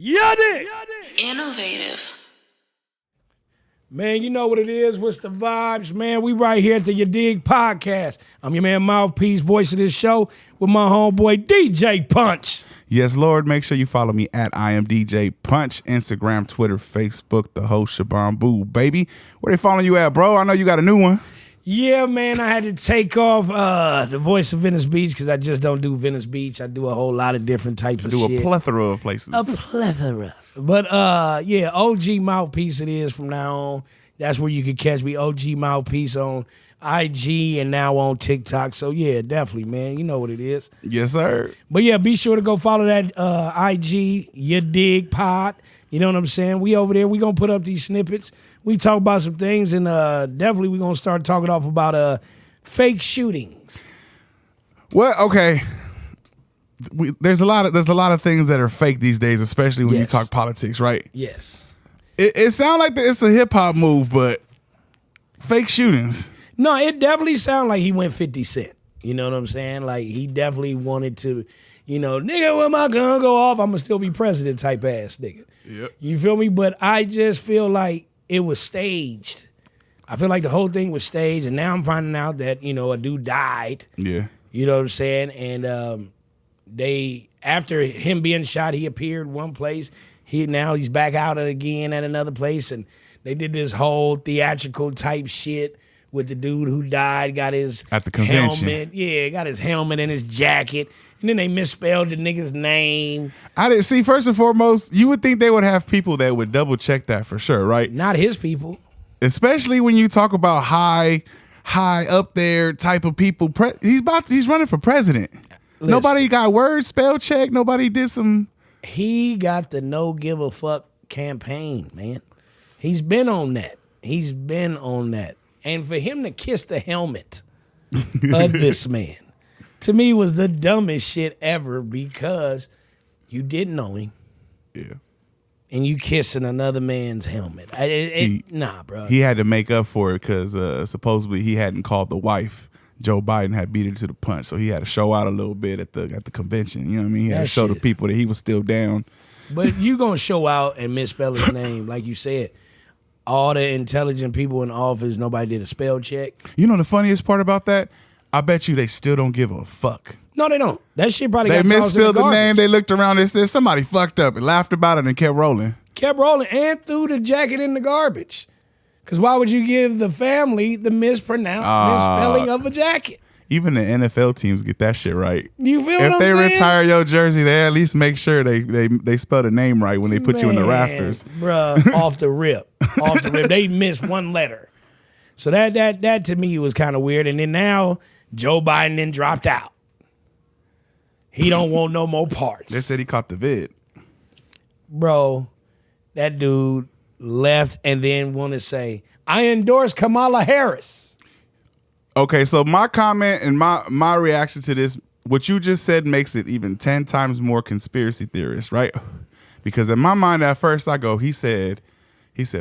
Yadi! Innovative. Man, you know what it is. What's the vibes, man? We right here at the Digggg podcast. I'm your man, Mouthpiece, voice of this show, with my homeboy, DJ Punch. Yes, Lord. Make sure you follow me at I am DJ Punch, Instagram, Twitter, Facebook, the host Shabam Boo, baby. Where they following you at, bro? I know you got a new one. Yeah, man, I had to take off the voice of Venice Beach because I just don't do Venice Beach. I do a whole lot of different types of shit. Do a plethora of places. A plethora. But, yeah, OG Mouthpiece it is from now on. That's where you can catch me, OG Mouthpiece on IG and now on TikTok. So, yeah, definitely, man. You know what it is. Yes, sir. But, yeah, be sure to go follow that IG, your Digg pod. You know what I'm saying? We over there. We going to put up these snippets. We talk about some things, and definitely we're going to start talking off about fake shootings. Well, okay. There's a lot of things that are fake these days, especially when you talk politics, right? Yes. It sounds like it's a hip-hop move, but fake shootings. No, it definitely sounds like he went 50 Cent. You know what I'm saying? Like, he definitely wanted to, nigga, when my gun go off, I'm going to still be president type ass nigga. Yep. You feel me? But I just feel like it was staged. I feel like the whole thing was staged, and now I'm finding out that, a dude died. Yeah. You know what I'm saying? And after him being shot, he appeared one place. He's back out again at another place, and they did this whole theatrical type shit with the dude who died, got his at the convention. Helmet. Yeah, got his helmet and his jacket. And then they misspelled the nigga's name. I didn't see, first and foremost, you would think they would have people that would double check that for sure, right? Not his people. Especially when you talk about high up there type of people. He's running for president. Listen, nobody got word spell check. Nobody did some. He got the no give a fuck campaign, man. He's been on that. And for him to kiss the helmet of this man, to me, was the dumbest shit ever because you didn't know him. Yeah. And you kissing another man's helmet. Nah, bro. He had to make up for it because supposedly he hadn't called the wife. Joe Biden had beat her to the punch, so he had to show out a little bit at the convention. You know what I mean? He had to show the people that he was still down. But you gonna show out and misspell his name, like you said. All the intelligent people in the office, nobody did a spell check. You know the funniest part about that? I bet you they still don't give a fuck. No, they don't. That shit probably got tossed in the garbage. They misspelled the name. They looked around and said somebody fucked up and laughed about it and kept rolling. And threw the jacket in the garbage. Because why would you give the family the misspelling of a jacket? Even the NFL teams get that shit right. You feel what I'm saying? If they retire your jersey, they at least make sure they spell the name right when they put you in the rafters. Bruh, off the rip. They missed one letter. So that to me was kind of weird. And then now Joe Biden then dropped out. He don't want no more parts. They said he caught the vid. Bro, that dude left and then want to say, I endorse Kamala Harris. Okay, so my comment and my reaction to this, what you just said makes it even 10 times more conspiracy theorist, right? Because in my mind at first I go, he said,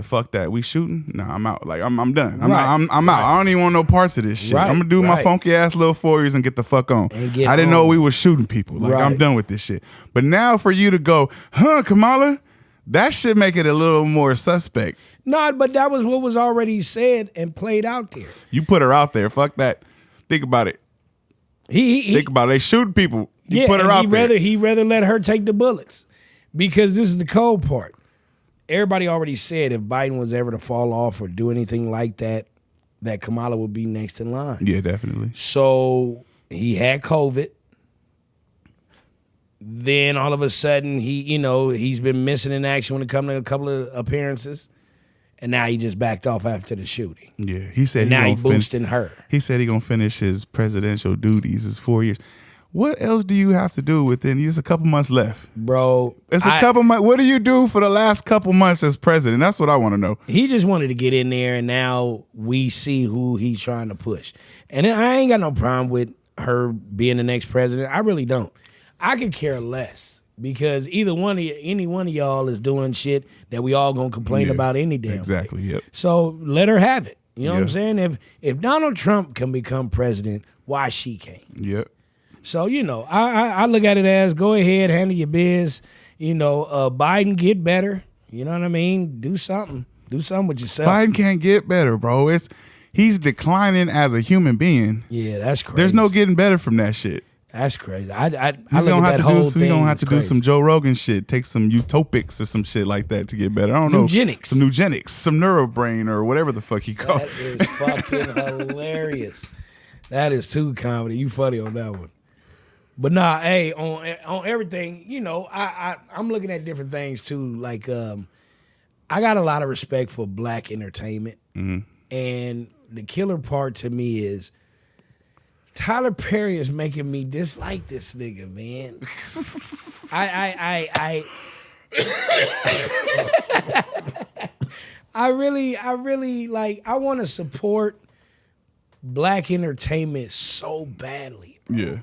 fuck that. We shooting? Nah, I'm out. Like I'm done. I'm out. I don't even want no parts of this shit. I'm gonna do my funky ass little 4s and get the fuck on. I didn't know we was shooting people. Like I'm done with this shit. But now for you to go, Kamala, that should make it a little more suspect. No, but that was what was already said and played out there. You put her out there. Fuck that. Think about it. Think about it. They shooting people. You put her out there. He'd rather let her take the bullets. Because this is the cold part. Everybody already said if Biden was ever to fall off or do anything like that, that Kamala would be next in line. Yeah, definitely. So he had COVID. Then all of a sudden he's been missing in action when it comes to a couple of appearances. And now he just backed off after the shooting. Yeah, he said now he's boosting her. He said he's going to finish his presidential duties, his 4 years. What else do you have to do within just a couple months left? Bro. It's a couple months. What do you do for the last couple months as president? That's what I want to know. He just wanted to get in there, and now we see who he's trying to push. And I ain't got no problem with her being the next president. I really don't. I could care less because any one of y'all is doing shit that we all gonna complain about any damn exactly. way. Yep. So let her have it. You know what I'm saying? If Donald Trump can become president, why she can't? Yep. So I look at it as go ahead, handle your biz. Biden get better. You know what I mean? Do something. Do something with yourself. Biden can't get better, bro. He's declining as a human being. Yeah, that's crazy. There's no getting better from that shit. That's crazy. I He's look gonna at that whole thing. He's gonna have to do crazy. some Joe Rogan shit. Take some utopics or some shit like that to get better. I don't know. Eugenics. Some eugenics. Some neurobrain or whatever the fuck he called. That is fucking hilarious. That is too comedy. You funny on that one. But nah, hey, on everything, I'm looking at different things too. Like, I got a lot of respect for black entertainment, and the killer part to me is Tyler Perry is making me dislike this nigga, man. I really like. I want to support black entertainment so badly. Bro. Yeah.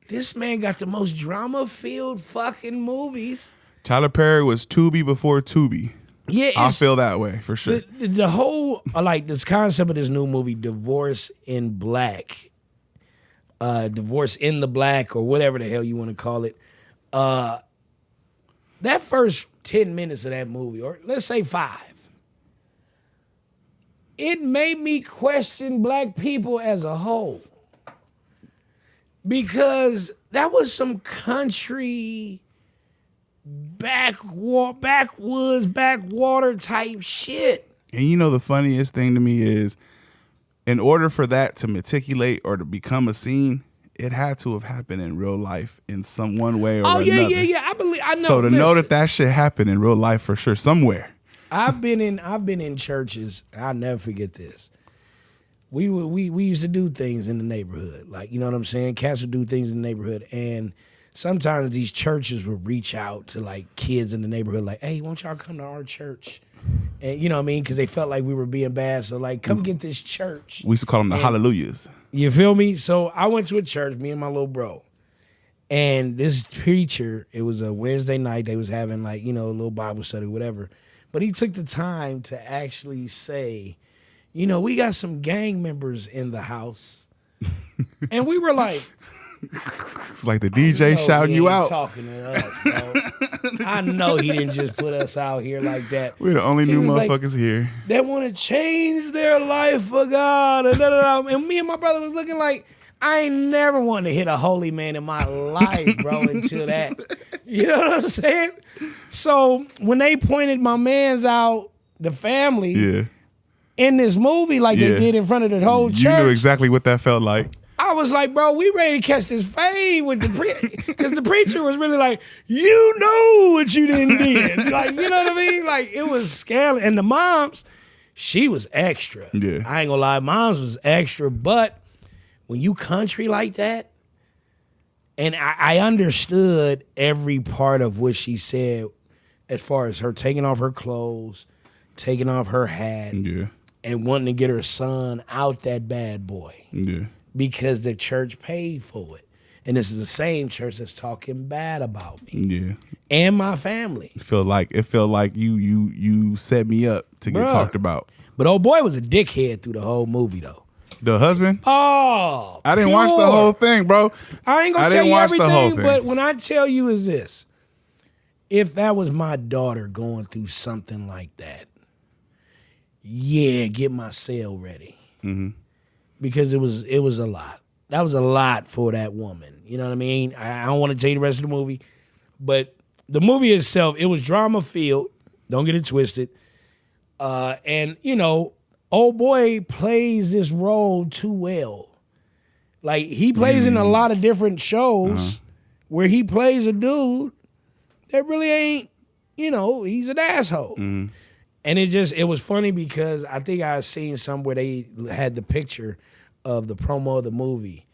This man got the most drama-filled fucking movies. Tyler Perry was Tubi before Tubi. Yeah, I feel that way for sure. The whole this concept of this new movie, Divorce in Black, Divorce in the Black, or whatever the hell you want to call it. That first 10 minutes of that movie, or let's say 5, it made me question black people as a whole. Because that was some country, backwoods, backwater type shit. And the funniest thing to me is, in order for that to matriculate or to become a scene, it had to have happened in real life in some one way or another. Yeah. I know. So to know that shit happened in real life for sure somewhere. I've been in churches. I'll never forget this. We used to do things in the neighborhood, like, you know what I'm saying? Cats would do things in the neighborhood, and sometimes these churches would reach out to like kids in the neighborhood, like, "Hey, won't y'all come to our church?" And you know what I mean? Because they felt like we were being bad, so like, come get this church. We used to call them the Hallelujahs. You feel me? So I went to a church, me and my little bro, and this preacher. It was a Wednesday night. They was having like a little Bible study, whatever. But he took the time to actually say, we got some gang members in the house. And we were like, it's like the DJ shouting you out. Talking to us, bro. I know he didn't just put us out here like that. We're the only new motherfuckers here. They want to change their life for God. And me and my brother was looking like, I ain't never wanted to hit a holy man in my life, bro, until that. You know what I'm saying? So when they pointed my mans out, the family, in this movie, like they did in front of the whole church. You knew exactly what that felt like. I was like, bro, we ready to catch this fade with the preacher. Because the preacher was really like, you know what you didn't did. Like, you know what I mean? Like, it was scandalous. And the moms, she was extra. Yeah. I ain't gonna lie, moms was extra. But when you country like that, and I understood every part of what she said as far as her taking off her clothes, taking off her hat, and wanting to get her son out that bad boy. Yeah. Because the church paid for it. And this is the same church that's talking bad about me. Yeah. And my family. It felt like you set me up to get talked about. But old boy was a dickhead through the whole movie though. The husband? Oh, I didn't watch the whole thing, bro. I ain't gonna tell you everything, but when I tell you is this. If that was my daughter going through something like that, get my cell ready. Mm-hmm. Because it was a lot. That was a lot for that woman. You know what I mean? I don't want to tell you the rest of the movie, but the movie itself, it was drama filled. Don't get it twisted. And old boy plays this role too well. Like he plays in a lot of different shows where he plays a dude that really ain't, he's an asshole. Mm-hmm. And it was funny because I think I seen somewhere they had the picture of the promo of the movie,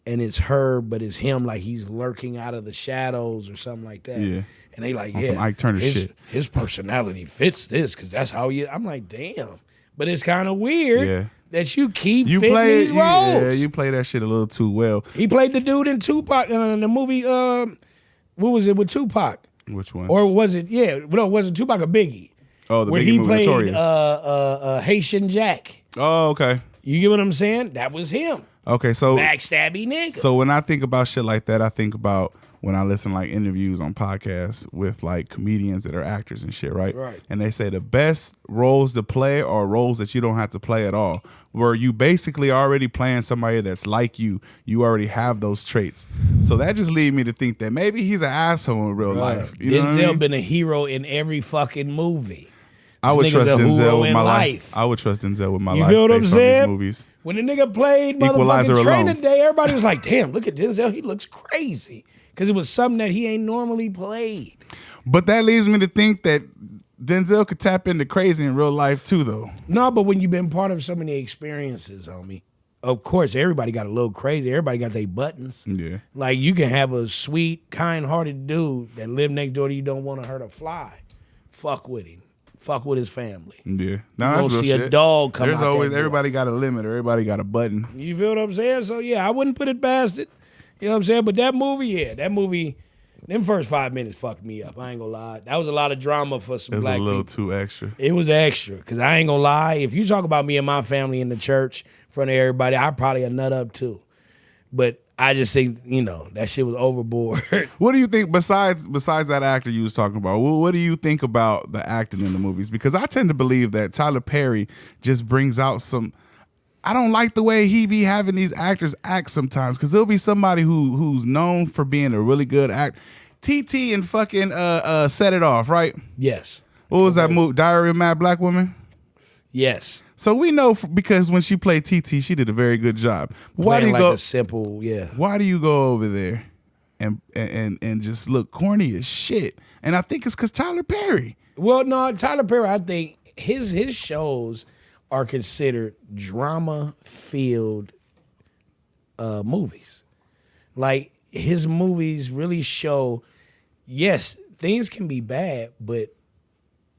and it's her, but it's him, like he's lurking out of the shadows or something like that. Yeah. And they like, some Ike Turner shit. His personality fits this because that's how he is. I'm like, damn. But it's kind of weird that you keep fitting these roles. Yeah, you play that shit a little too well. He played the dude in Tupac in the movie. What was it with Tupac? Which one? Or was it? Yeah, no, it wasn't Tupac or Biggie. Oh, the where Biggie he movie, played Notorious. Haitian Jack. Oh, okay. You get what I'm saying? That was him. Okay, so backstabby nigga. So when I think about shit like that, I think about when I listen to like interviews on podcasts with like comedians that are actors and shit, right? Right. And they say the best roles to play are roles that you don't have to play at all, where you basically already playing somebody that's like you. You already have those traits. So that just lead me to think that maybe he's an asshole in real life. You know what I Denzel mean? been a hero in every fucking movie. I would This trust nigga's a Denzel hero with in my life. life. I would trust Denzel with my You life feel what I'm based on these saying? movies. When the nigga played Equalizer motherfucking alone. Training Day, everybody was like, damn, look at Denzel. He looks crazy. Because it was something that he ain't normally played. But that leads me to think that Denzel could tap into crazy in real life too, though. No, but when you've been part of so many experiences, homie, of course, everybody got a little crazy. Everybody got their buttons. Yeah. Like, you can have a sweet, kind-hearted dude that live next door to you, don't want to hurt a fly. Fuck with him. Fuck with his family. Yeah. No, You that's gonna real see a shit. dog come There's out always that door. everybody got a limit. Everybody got a button. You feel what I'm saying? So, yeah, I wouldn't put it past it. You know what I'm saying? But that movie, them first 5 minutes fucked me up. I ain't gonna lie. That was a lot of drama for some It was black a little people. too extra. It was extra, because I ain't gonna lie. If you talk about me and my family in the church in front of everybody, I probably a nut up too. But I just think, that shit was overboard. What do you think besides that actor you was talking about? What do you think about the acting in the movies? Because I tend to believe that Tyler Perry just brings out some. I don't like the way he be having these actors act sometimes, because there'll be somebody who's known for being a really good actor. TT and fucking Set It Off, right? Yes. What was that movie? Diary of a Mad Black Woman? Yes. So we know because when she played TT, she did a very good job. Why do Playing you like go? a simple, yeah. Why do you go over there and just look corny as shit? And I think it's because Tyler Perry. Well, no, Tyler Perry, I think his shows are considered drama-filled movies. Like, his movies really show, yes, things can be bad, but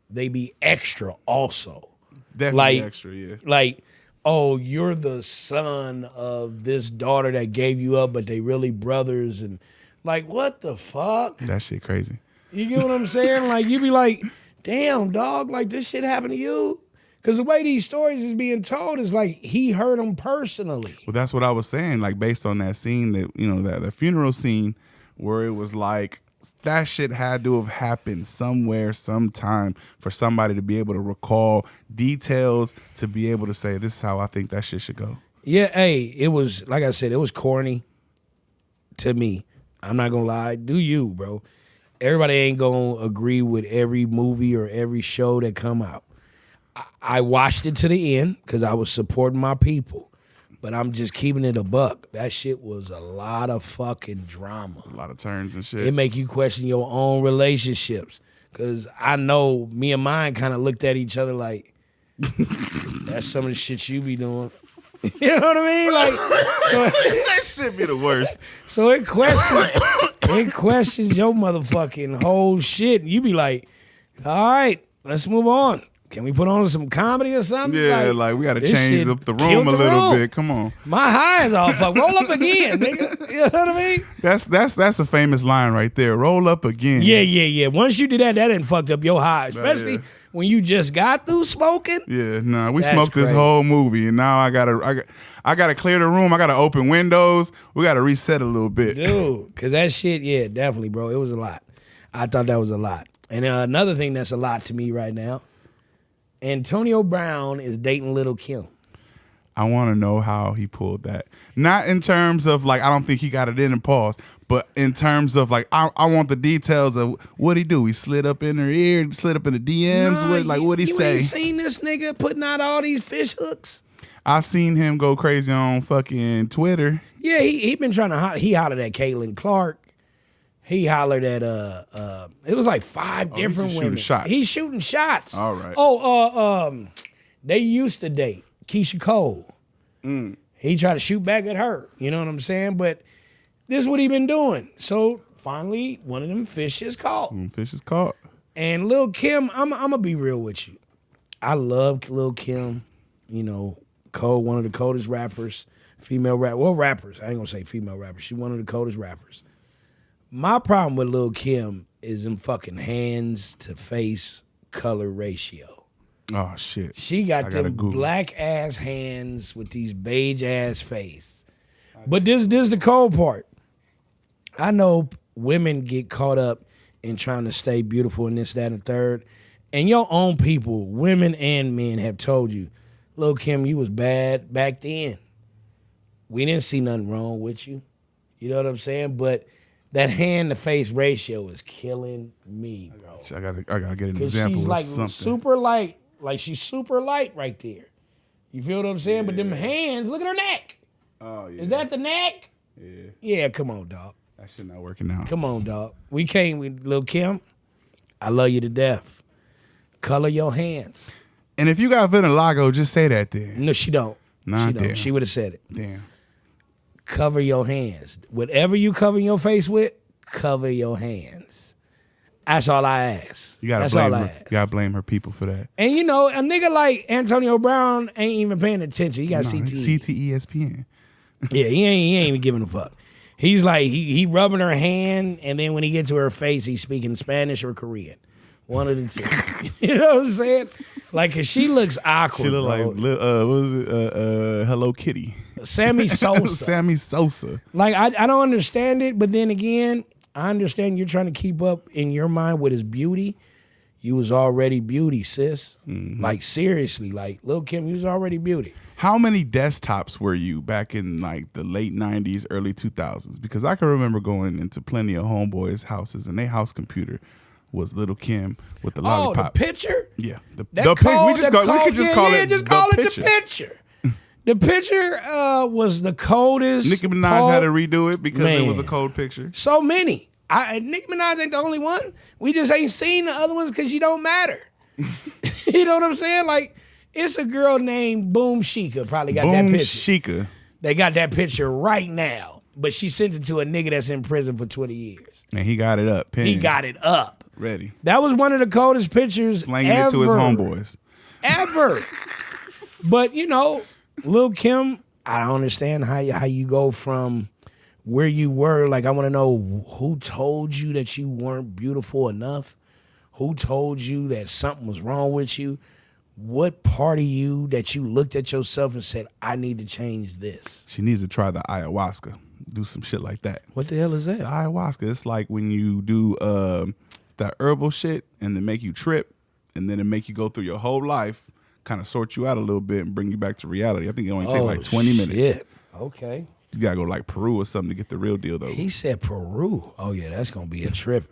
they be extra also. Definitely extra, yeah. Like, oh, you're the son of this daughter that gave you up, but they really brothers. And, like, what the fuck? That shit crazy. You get what I'm saying? Like, you be like, damn, dog, like, this shit happened to you? Because the way these stories is being told is like he hurt him personally. Well, that's what I was saying. Like, based on that scene, that the funeral scene, where it was like that shit had to have happened somewhere, sometime, for somebody to be able to recall details, to be able to say, this is how I think that shit should go. Yeah, hey, it was, like I said, it was corny to me. I'm not gonna lie. Do you, bro? Everybody ain't gonna agree with every movie or every show that come out. I watched it to the end because I was supporting my people. But I'm just keeping it a buck. That shit was a lot of fucking drama. A lot of turns and shit. It make you question your own relationships. Because I know me and mine kind of looked at each other like, that's some of the shit you be doing. You know what I mean? Like, so that shit be the worst. So it questions your motherfucking whole shit. You be like, all right, let's move on. Can we put on some comedy or something? Yeah, like we got to this change shit up the killed room a the little room. bit. Come on. My high is all fucked. Roll up again, nigga. You know what I mean? That's a famous line right there. Roll up again. Yeah. Once you did that done fucked up your high, especially when you just got through smoking. Yeah, nah, we That's smoked this crazy. whole movie, and now I gotta clear the room. I gotta open windows. We gotta reset a little bit. Dude, because that shit, yeah, definitely, bro. It was a lot. I thought that was a lot. And another thing that's a lot to me right now, Antonio Brown is dating Lil' Kim. I want to know how he pulled that. Not in terms of like, I don't think he got it in and paused, but in terms of like, I want the details of what he do. He slid up in her ear, slid up in the DMs. What'd he say? You ain't seen this nigga putting out all these fish hooks? I seen him go crazy on fucking Twitter. Yeah, he been trying to, he hollered at Caitlin Clark. He hollered at, it was like 5 different shooting women. shots. He's shooting shots. All right. They used to date Keisha Cole. He tried to shoot back at her. You know what I'm saying? But this is what he been doing. So finally, one of them fish is caught. Fish is caught. And Lil' Kim, I'm going to be real with you. I love Lil' Kim. You know, Cole, one of the coldest rappers. Female rap. Well, rappers. I ain't going to say female rappers. She's one of the coldest rappers. My problem with Lil' Kim is them fucking hands to face color ratio. Oh shit. She got I gotta them Google. black ass hands with these beige ass face. But this the cold part. I know women get caught up in trying to stay beautiful and this, that, and third. And your own people, women and men, have told you, Lil' Kim, you was bad back then. We didn't see nothing wrong with you. You know what I'm saying? But that hand-to-face ratio is killing me, bro. I gotta get an example she's of like something. super light. Like she's super light right there. You feel what I'm saying? But them hands, look at her neck. Oh, yeah. Is that the neck? Yeah. Yeah, come on, dog. That shit not working out. Come on, dog. We came with Lil' Kim. I love you to death. Color your hands. And if you got vitiligo, just say that then. No, she don't. Nah, she don't. damn. She would have said it. Damn. Cover your hands. Whatever you cover your face with, cover your hands. That's all I ask. You gotta That's blame all her. I ask. You gotta blame her people for that. And you know, a nigga like Antonio Brown ain't even paying attention. He got CTE. CTE ESPN. Yeah, he ain't even giving a fuck. He's like, he rubbing her hand, and then when he gets to her face, he's speaking Spanish or Korean. One of the two. You know what I'm saying? Like, cause she looks awkward. She look bro. like what was it? Hello Kitty. Sammy Sosa. Sammy Sosa. Like, I don't understand it, but then again, I understand you're trying to keep up in your mind with his beauty. You was already beauty, sis. Mm-hmm. Like, seriously, like, Lil' Kim, you was already beauty. How many desktops were you back in like the late 90s, early 2000s? Because I can remember going into plenty of homeboys' houses and their house computer was Lil' Kim with the lollipop. Oh, the picture? Yeah. The That pic. code- We just that call, we code- could just yeah, call yeah, it just the call picture. it the picture. The picture was the coldest. Nicki Minaj had to redo it because it was a Man. cold picture. So many. Nicki Minaj ain't the only one. We just ain't seen the other ones because she don't matter. You know what I'm saying? Like, it's a girl named Boom Shika probably got that Boom picture. Shika. They got that picture right now. But she sent it to a nigga that's in prison for 20 years. And he got it up. He pinned, got it up. ready. That was one of the coldest pictures Slanging ever. it to his homeboys. Ever. But, you know, Lil' Kim, I don't understand how you go from where you were. Like, I want to know who told you that you weren't beautiful enough? Who told you that something was wrong with you? What part of you that you looked at yourself and said, I need to change this? She needs to try the ayahuasca. Do some shit like that. What the hell is The that? ayahuasca, it's like when you do that herbal shit and then make you trip and then it make you go through your whole life, kind of sort you out a little bit and bring you back to reality. I think it only take like 20 minutes. Okay. You gotta go like Peru or something to get the real deal though. He said Peru. Oh, yeah, that's going to be a trip.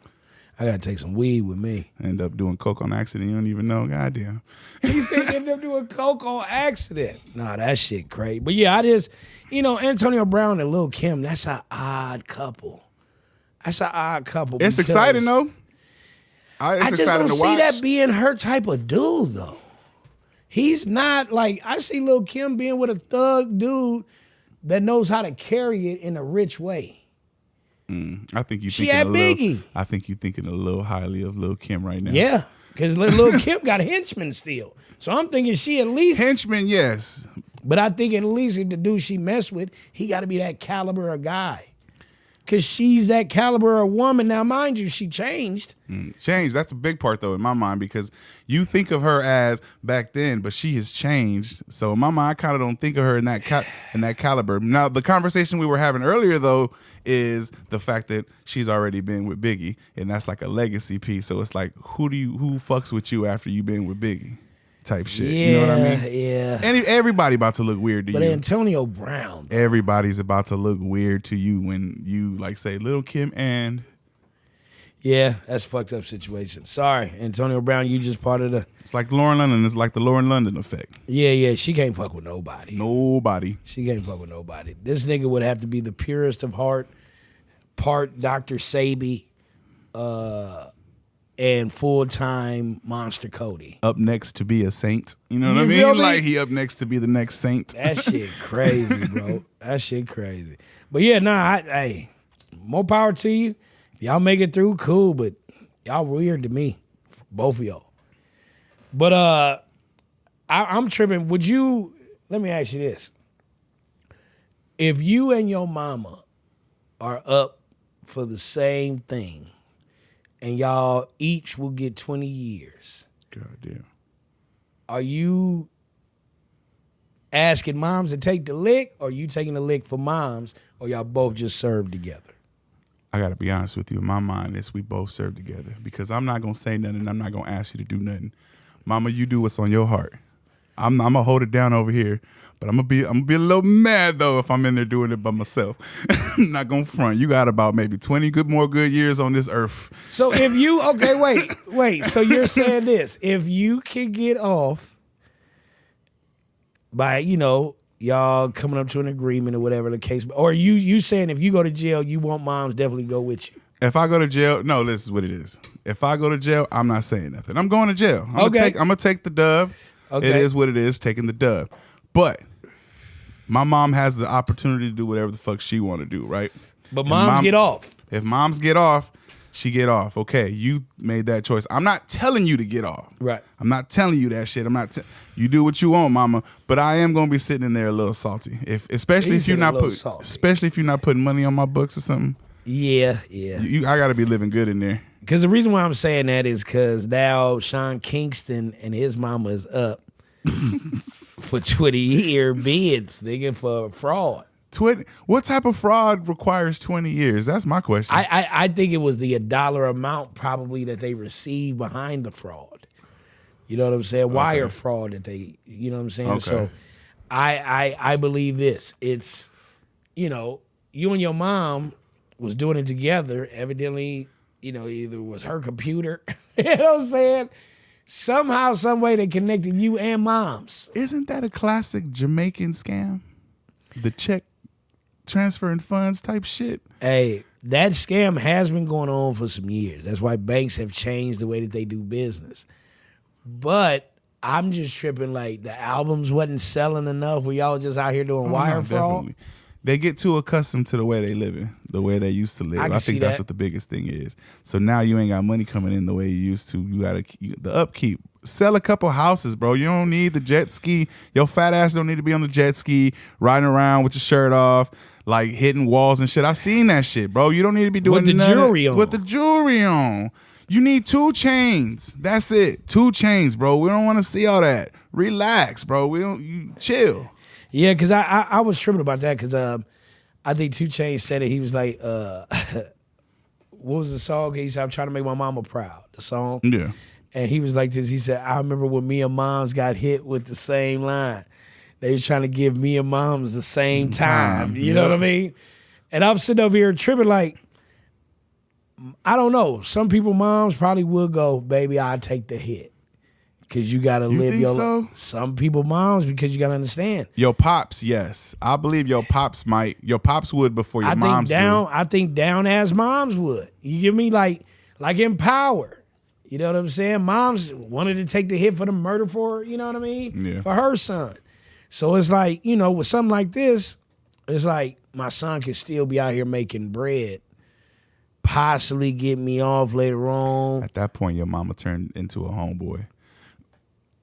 I got to take some weed with me. End up doing coke on accident. You don't even know. Goddamn. He said end up doing coke on accident. Nah, that shit crazy. But yeah, I just, you know, Antonio Brown and Lil' Kim, that's an odd couple. That's an odd couple. It's because exciting though. It's I just exciting don't to see watch. that being her type of dude, though. He's not like, I see Lil' Kim being with a thug dude that knows how to carry it in a rich way. I think you She thinking had a little. Biggie. I think you thinking a little highly of Lil' Kim right now. Yeah, because Lil' Kim got henchmen still. So I'm thinking she at least, Henchman, yes. but I think at least if the dude she messed with, he got to be that caliber of guy. Because she's that caliber of woman. Now, mind you, she changed. Change. That's a big part though in my mind because you think of her as back then, but she has changed. So in my mind, I kind of don't think of her in that caliber. Now the conversation we were having earlier though is the fact that she's already been with Biggie, and that's like a legacy piece. So it's like who fucks with you after you've been with Biggie, type shit. Yeah, You know what I mean? yeah. Everybody about to look weird to But you. Antonio Brown. Everybody's about to look weird to you when you like say Lil' Kim and. Yeah, that's a fucked up situation. Sorry, Antonio Brown, you just part of the. It's like Lauren London. It's like the Lauren London effect. Yeah, she can't fuck with nobody. Nobody. She can't fuck with nobody. This nigga would have to be the purest of heart, part Dr. Sabi, and full-time Monster Cody. Up next to be a saint. You know what You I feel mean? me? Like he up next to be the next saint. That shit crazy, bro. That shit crazy. But yeah, hey, more power to you. Y'all make it through, cool, but y'all weird to me, both of y'all. But I'm tripping. Would you, let me ask you this. If you and your mama are up for the same thing and y'all each will get 20 years, God damn. are you asking moms to take the lick or you taking the lick for moms or y'all both just serve together? I got to be honest with you. In my mind, we both serve together because I'm not going to say nothing. I'm not going to ask you to do nothing. Mama, you do what's on your heart. I'm going to hold it down over here, but I'm going to be a little mad, though, if I'm in there doing it by myself. I'm not going to front. You got about maybe 20 more good years on this earth. So if you, okay, wait. So you're saying this. If you can get off by, y'all coming up to an agreement or whatever the case, or you saying if you go to jail, you want moms definitely go with you. If I go to jail, no, this is what it is. If I go to jail, I'm not saying nothing. I'm going to jail. I'm gonna take the dub. Okay. It is what it is, taking the dub. But my mom has the opportunity to do whatever the fuck she want to do, right? But moms get off. If moms get off, she get off. Okay, you made that choice. I'm not telling you to get off. Right. I'm not telling you that shit. You do what you want, mama. But I am gonna be sitting in there a little salty. Especially if you're not putting money on my books or something. Yeah. I gotta be living good in there. Because the reason why I'm saying that is because now Sean Kingston and his mama is up for 20-year bids, nigga, for fraud. What type of fraud requires 20 years? That's my question. I think it was the dollar amount probably that they received behind the fraud. You know what I'm saying? Wire fraud that they, you know what I'm saying? Okay. So I believe this. It's, you and your mom was doing it together. Evidently, either was her computer. You know what I'm saying? Somehow, some way they connected you and moms. Isn't that a classic Jamaican scam? The check transferring funds type shit. Hey, that scam has been going on for some years. That's why banks have changed the way that they do business. But I'm just tripping like the albums wasn't selling enough. Were y'all just out here doing wire fraud? Definitely. They get too accustomed to the way they living, the way they used to live. I think that's what the biggest thing is. So now you ain't got money coming in the way you used to. You got the upkeep. Sell a couple houses, bro. You don't need the jet ski. Your fat ass don't need to be on the jet ski, riding around with your shirt off, like hitting walls and shit. I seen that shit, bro. You don't need to be doing with the jewelry on. With the jewelry on. You need 2 chains. That's it. 2 chains, bro. We don't want to see all that. Relax, bro. You chill. Yeah, because I was tripping about that because I think 2 Chainz said it. He was like, what was the song? He said, I'm trying to make my mama proud, the song. Yeah. And he was like this. He said, I remember when me and moms got hit with the same line. They was trying to give me and moms the same time. You know what I mean? And I'm sitting over here tripping like, I don't know. Some people, moms probably would go, baby, I'll take the hit. Because you got to live your life. Some people, moms, because you got to understand. Your pops, yes. I believe your pops might. Your pops would before your moms do. I think down as moms would. You give me like in Power. You know what I'm saying? Moms wanted to take the hit for the murder for, you know what I mean? Yeah. For her son. So it's like, with something like this, it's like my son can still be out here making bread. Possibly get me off later on. At that point, your mama turned into a homeboy.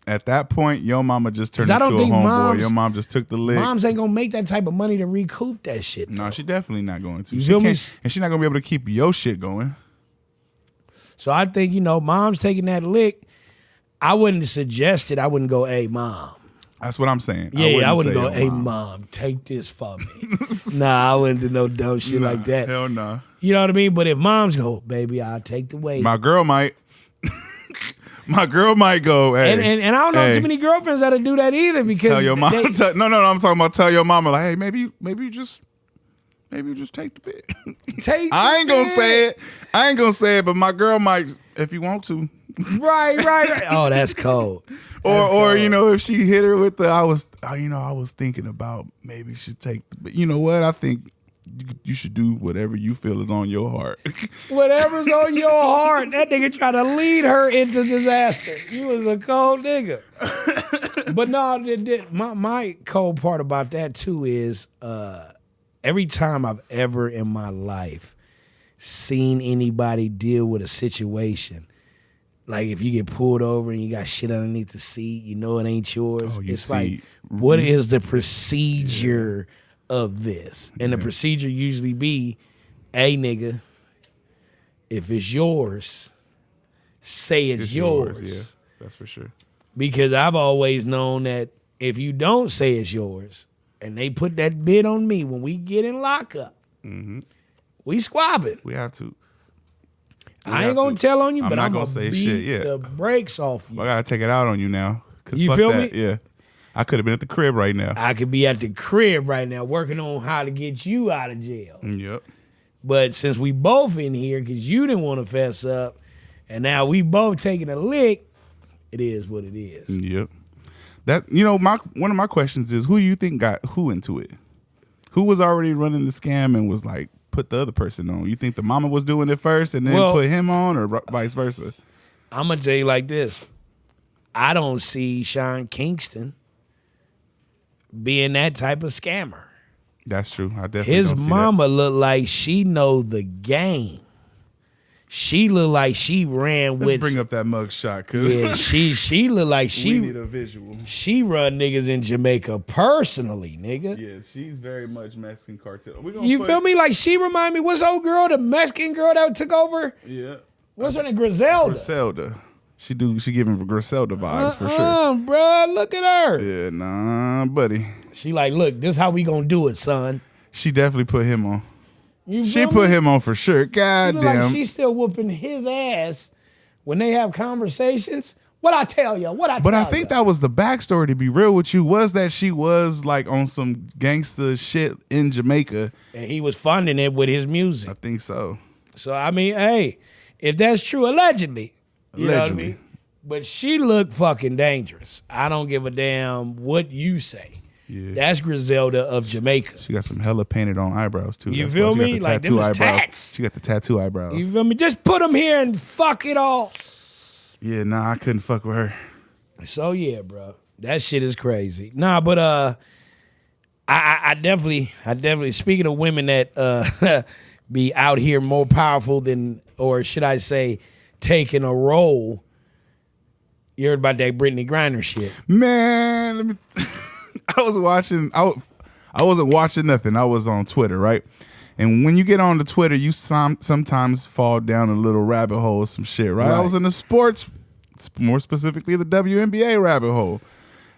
At that point, your mama just turned into a homeboy. Your mom just took the lick. Moms ain't gonna make that type of money to recoup that shit. No, she definitely not going to. You feel me? And she's not gonna be able to keep your shit going. So I think, mom's taking that lick. I wouldn't suggest it. I wouldn't go, hey, mom. That's what I'm saying. Yeah, I wouldn't go, hey, mom, take this for me. Nah, I wouldn't do no dumb shit like that. Hell no. You know what I mean? But if moms go, baby, I'll take the weight. My girl might. My girl might go, hey. And I don't know too many girlfriends that'll do that either because tell your mom. No, I'm talking about tell your mama like, hey, maybe you just take the bit. I ain't gonna say it, but my girl might if you want to. Right. Oh, that's cold. Or if she hit her with I was thinking about maybe you should take but you know what? I think you should do whatever you feel is on your heart. Whatever's on your heart. That nigga tried to lead her into disaster. You was a cold nigga. But no, my cold part about that too is every time I've ever in my life seen anybody deal with a situation, like if you get pulled over and you got shit underneath the seat, it ain't yours. It's like, what is the procedure of this? And the procedure usually be, hey nigga, if it's yours, say it's yours. Yeah, that's for sure. Because I've always known that if you don't say it's yours, and they put that bid on me when we get in lockup, We squabbing. We have to. I ain't gonna tell on you, I'm but not I'm gonna gonna say beat shit, yeah. the brakes off you. I gotta take it out on you now. You fuck feel that. me? Yeah. I could have been at the crib right now. I could be at the crib right now working on how to get you out of jail. Yep. But since we both in here because you didn't want to fess up, and now we both taking a lick, it is what it is. Yep. That one of my questions is, who do you think got who into it? Who was already running the scam and was like put the other person on? You think the mama was doing it first and then put him on, or vice versa? I'm gonna tell you like this: I don't see Sean Kingston being that type of scammer. That's true. I definitely His don't see mama look like she know the game. She look like she ran that. with. Let's bring up that mug shot, cause Yeah, she look like we need a visual. She run niggas in Jamaica personally, nigga. Yeah, she's very much Mexican cartel. You feel me? Like she remind me. What's old girl, the Mexican girl that took over? Yeah. What's her name? Griselda. Griselda. She giving Griselda vibes for sure. Bro, look at her. Yeah, nah, buddy. She like, look, this how we gonna do it, son. She definitely put him on. You She feel put me? him on for sure. God She look damn. like she's still whooping his ass when they have conversations. What I tell you? But I think that was the backstory, to be real with you, was that she was like on some gangster shit in Jamaica. And he was funding it with his music. I think so. So I mean, hey, if that's true, allegedly, you know what I mean? But she looked fucking dangerous. I don't give a damn what you say. Yeah. That's Griselda of Jamaica. She got some hella painted on eyebrows too. You That's feel why she me? got the Like them tattoo is eyebrows. tats. She got the tattoo eyebrows. You feel me? Just put them here and fuck it all. Yeah, nah, I couldn't fuck with her. So yeah, bro, that shit is crazy. Nah, but I definitely. Speaking of women that be out here more powerful than, or should I say, taking a role. You heard about that Brittney Griner shit, Man, let me. I was watching. I wasn't watching nothing. I was on Twitter, right? And when you get on the Twitter, you sometimes fall down a little rabbit hole of some shit, right? I was in the sports, more specifically the WNBA rabbit hole.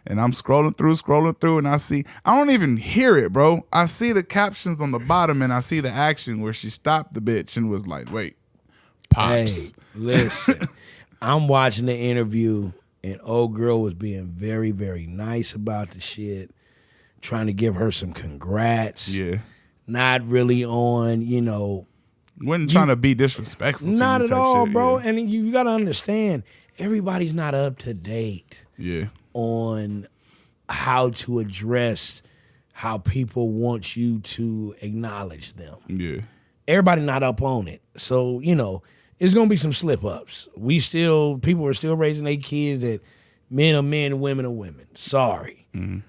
And I'm scrolling through, and I don't even hear it, bro. I see the captions on the bottom, and I see the action where she stopped the bitch and was like, wait, pops. Hey, listen, I'm watching the interview, and old girl was being very, very nice about the shit, trying to give her some congrats. Yeah. Not really on, Wasn't trying to be disrespectful to you not at type all, shit, bro. Yeah. And you got to understand, everybody's not up to date Yeah. on how to address how people want you to acknowledge them. Yeah. Everybody not up on it. So, it's going to be some slip-ups. People are still raising their kids that men are men, women are women. Sorry. Mm-hmm.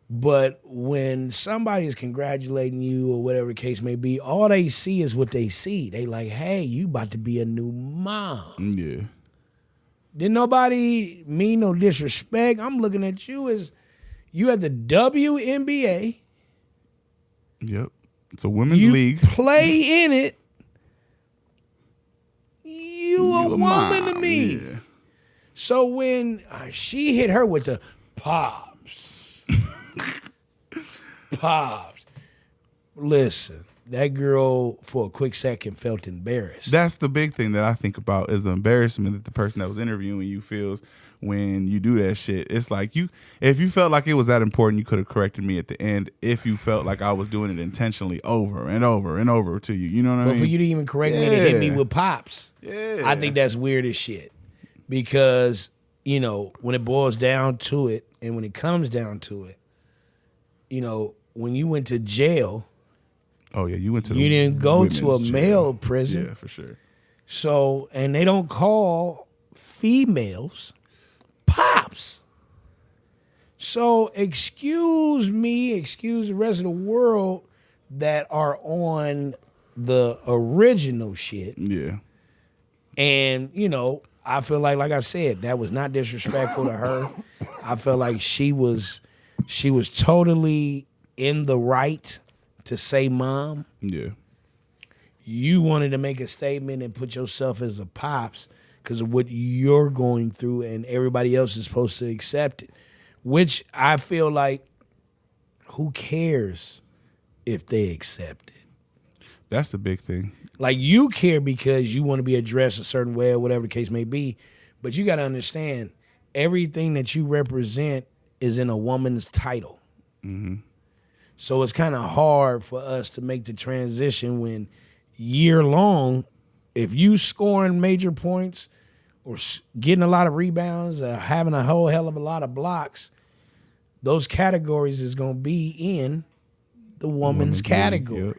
But when somebody is congratulating you or whatever the case may be, all they see is what they see. They like, hey, you about to be a new mom. Yeah. Didn't nobody mean no disrespect. I'm looking at you as you at the WNBA. Yep. It's a women's You league. play in it. You a woman mom. to me. Yeah. So when she hit her with the pops, listen, that girl for a quick second felt embarrassed. That's the big thing that I think about, is the embarrassment that the person that was interviewing you feels when you do that shit. It's like, if you felt like it was that important, you could have corrected me at the end. If you felt like I was doing it intentionally over and over and over to you, you know what I mean? But for you to even correct me and hit me with pops, I think that's weird as shit. Because, when it boils down to it, and when it comes down to it, when you went to jail, Oh yeah, you went to. you didn't go to a women's male jail. prison. Yeah, for sure. So, and they don't call females pops. So, excuse the rest of the world that are on the original shit. Yeah. And, I feel like I said, that was not disrespectful to her. I felt like she was totally in the right to say mom. Yeah. You wanted to make a statement and put yourself as a pops because of what you're going through, and everybody else is supposed to accept it, which I feel like, who cares if they accept it? That's the big thing. Like, you care because you want to be addressed a certain way or whatever the case may be. But you got to understand, everything that you represent is in a woman's title. Mm-hmm. So it's kind of hard for us to make the transition when year long, if you scoring major points or getting a lot of rebounds, having a whole hell of a lot of blocks, those categories is going to be in the woman's category. Yep.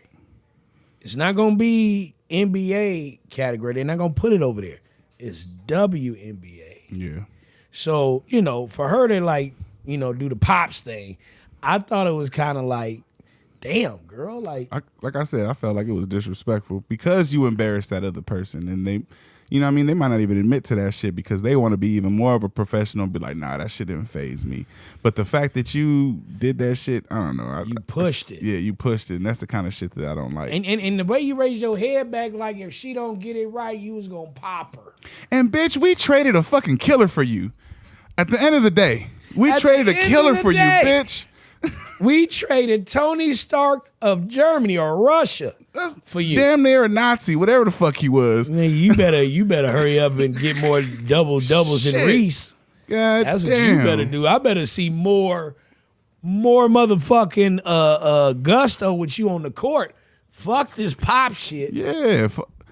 It's not going to be NBA category. They're not going to put it over there. It's WNBA. Yeah. So, for her to do the pops thing, I thought it was kind of like, damn, girl, like I said, I felt like it was disrespectful because you embarrassed that other person, and they, they might not even admit to that shit because they want to be even more of a professional and be like, nah, that shit didn't faze me. But the fact that you did that shit, I don't know. You pushed it. Yeah, you pushed it, and that's the kind of shit that I don't like. And the way you raised your head back, like if she don't get it right, you was gonna pop her. And bitch, we traded a fucking killer for you. At the end of the day, we traded a killer for you, bitch. We traded Tony Stark of Germany or Russia for you. Damn near a Nazi, whatever the fuck he was. Man, you better hurry up and get more doubles than Reese. God That's what damn. you better do. I better see more motherfucking gusto with you on the court. Fuck this pop shit. Yeah,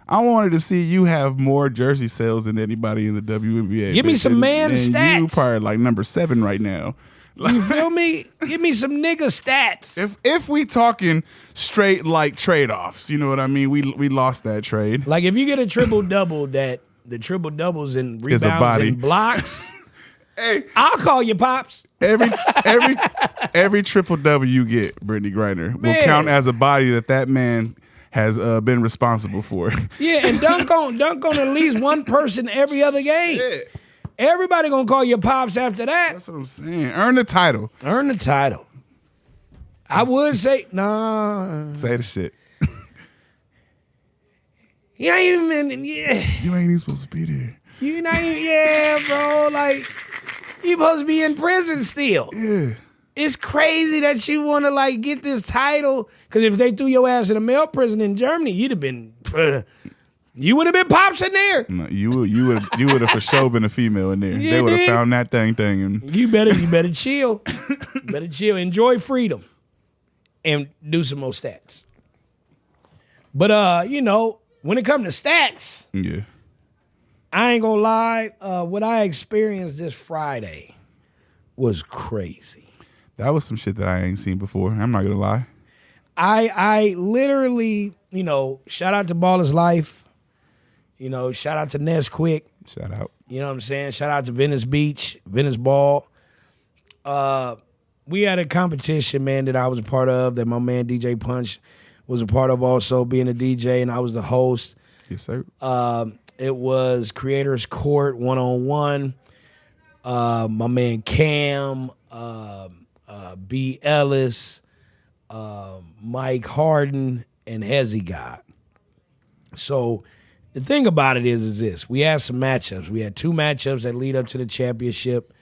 I wanted to see you have more jersey sales than anybody in the WNBA. Give me some man stats. You probably like number 7 right now. You feel me? Give me some nigga stats. If we talking straight like trade-offs, you know what I mean? We lost that trade. Like if you get a triple-double, that the triple-doubles and It's a rebounds body. and blocks, Hey, I'll call you pops. every triple W you get, Brittney Griner, will Man. count as a body that man has been responsible for. Yeah, and dunk on at least one person every other game. Yeah. Everybody gonna call you pops after that. That's what I'm saying. Earn the title. Earn the title. I would say, nah. Say the shit. You ain't even, yeah. You ain't even supposed to be there. You not even, yeah, bro. Like, you supposed to be in prison still. Yeah. It's crazy that you want to, get this title. Because if they threw your ass in a male prison in Germany, you'd have been, you would have been pops in there. No, you would have for sure been a female in there. Yeah, they would have dude. found that thing and You better chill. Better chill. Enjoy freedom. And do some more stats. But, when it comes to stats, yeah. I ain't gonna lie, what I experienced this Friday was crazy. That was some shit that I ain't seen before. I'm not gonna lie. I literally, shout out to Baller's Life. Shout out to Nesquik. Shout out. You know what I'm saying? Shout out to Venice Beach, Venice Ball. We had a competition, man, that I was a part of, that my man DJ Punch was a part of also, being a DJ, and I was the host. Yes, sir. It was Creators Court 1-on-1. My man Cam, B. Ellis, Mike Harden, and Hezzy God. So the thing about it is this. We had some matchups. We had 2 matchups that lead up to the championship.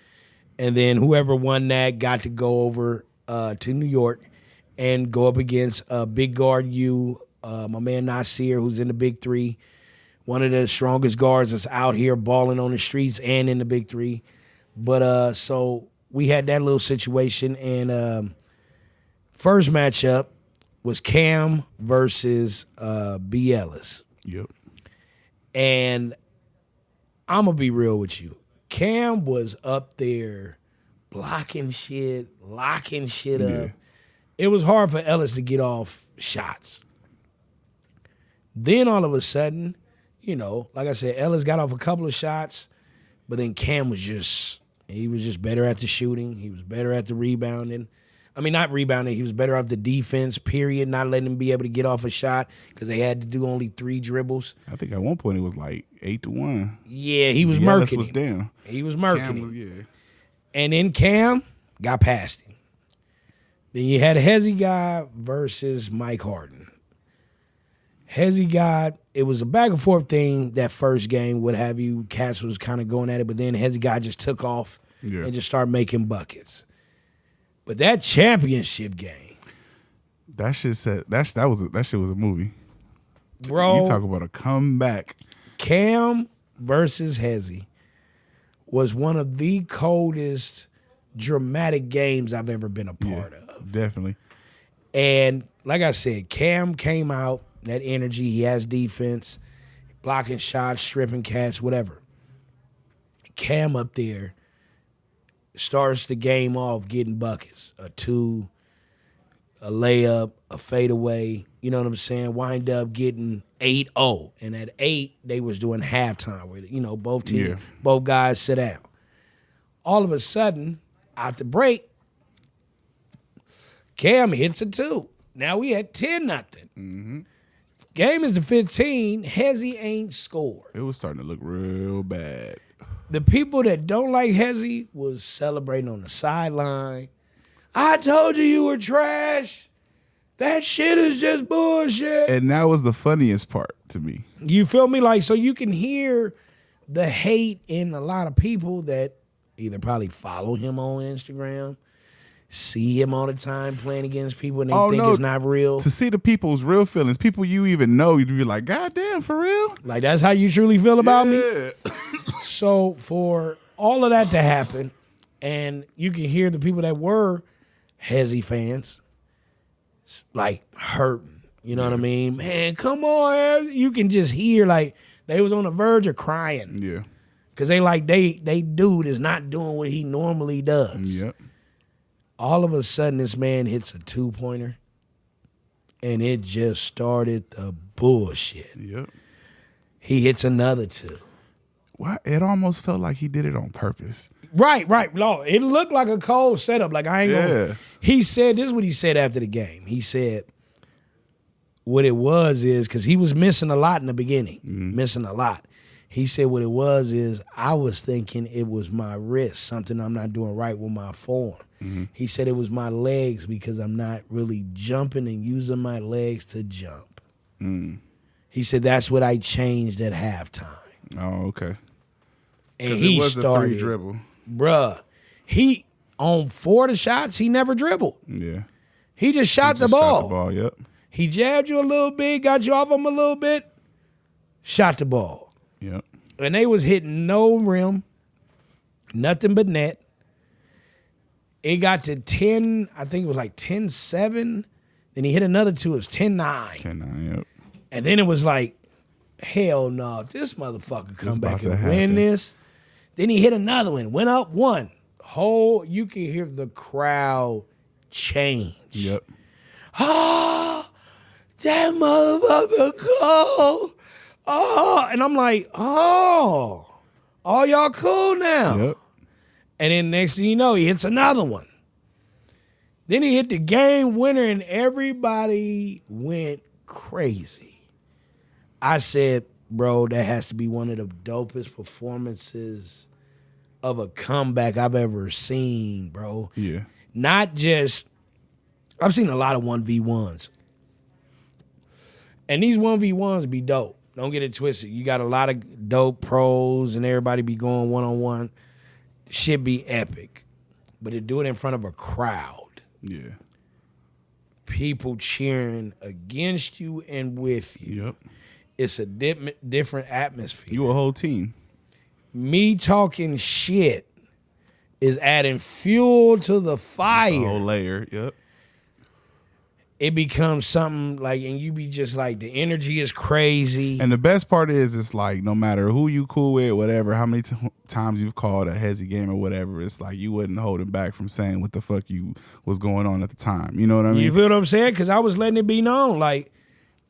And then whoever won that got to go over to New York and go up against Big Guard U, my man Nasir, who's in the Big 3. One of the strongest guards that's out here balling on the streets and in the Big 3. But so we had that little situation. And first matchup was Cam versus B. Ellis. Yep. And I'm going to be real with you. Cam was up there blocking shit, locking shit up. It was hard for Ellis to get off shots. Then all of a sudden, like I said, Ellis got off a couple of shots, but then Cam was just better at the shooting. He was better at the rebounding. I mean, not rebounding. He was better off the defense, period, not letting him be able to get off a shot because they had to do only 3 dribbles. I think at one point it was like 8-1. Yeah, he was Ellis murking was him. down. He was murking Cam him. was, yeah. And then Cam got past him. Then you had Hezzy God versus Mike Harden. Hezzy God, it was a back and forth thing that first game, what have you. Cass was kind of going at it, but then Hezzy God just took off and just started making buckets. But that championship game, That shit was a movie. Bro. You talk about a comeback. Cam versus Hezzy was one of the coldest, dramatic games I've ever been a part of. Definitely. And like I said, Cam came out, that energy, he has defense, blocking shots, stripping cats, whatever. Cam up there starts the game off getting buckets, a 2, a layup, a fadeaway, you know what I'm saying? Wind up getting 8-0. And at 8, they was doing halftime with it. You know, both teams, both guys sit down. All of a sudden, out the break, Cam hits a 2. Now we at 10-0. Mm-hmm. Game is to 15. Hezzy ain't scored. It was starting to look real bad. The people that don't like Hezzy was celebrating on the sideline. I told you were trash. That shit is just bullshit. And that was the funniest part to me. You feel me? Like, so you can hear the hate in a lot of people that either probably follow him on Instagram, see him all the time playing against people, and they think it's not real. To see the people's real feelings, people you even know, you'd be like, God damn, for real? Like, that's how you truly feel about me? So for all of that to happen, and you can hear the people that were Hezzy fans, like, hurting. You know what I mean? Man, come on. You can just hear, like, they was on the verge of crying. Yeah. Because they dude is not doing what he normally does. Yep. All of a sudden, this man hits a 2-pointer, and it just started the bullshit. Yep. He hits another 2. What? It almost felt like he did it on purpose. Right. No, it looked like a cold setup. Like, I ain't gonna. He said, this is what he said after the game. He said, what it was is, because he was missing a lot in the beginning, missing a lot. He said what it was is, I was thinking it was my wrist, something I'm not doing right with my form. He said it was my legs because I'm not really jumping and using my legs to jump. He said that's what I changed at halftime. Oh, okay. And he started, 3 dribble. Bruh, he, on 4 of the shots, he never dribbled. Yeah. He just shot the ball. Shot the ball, yep. He jabbed you a little bit, got you off him a little bit, shot the ball. Yep. And they was hitting no rim, nothing but net. It got to 10, I think it was like 10-7. Then he hit another 2, it was 10-9. 10-9, yep. And then it was like, hell no, this motherfucker come back and win happen. this. Then he hit another one, went up 1. You can hear the crowd change. Yep. Oh, that motherfucker cold. Oh, and I'm like, oh, y'all cool now. Yep. And then next thing you know, he hits another one. Then he hit the game winner, and everybody went crazy. I said, bro, that has to be one of the dopest performances of a comeback I've ever seen, bro. Yeah. Not just, I've seen a lot of 1v1s. And these 1v1s be dope. Don't get it twisted. You got a lot of dope pros and everybody be going one-on-one. Shit be epic. But to do it in front of a crowd. Yeah. People cheering against you and with you. Yep. It's a different atmosphere. You a whole team. Me talking shit is adding fuel to the fire. It's a whole layer, yep. It becomes something like, and you be just like, the energy is crazy. And the best part is, it's like, no matter who you cool with, whatever, how many times you've called a Hezzy game or whatever, it's like you wasn't holding back from saying what the fuck you was going on at the time. You know what I mean? You feel what I'm saying? Because I was letting it be known. Like,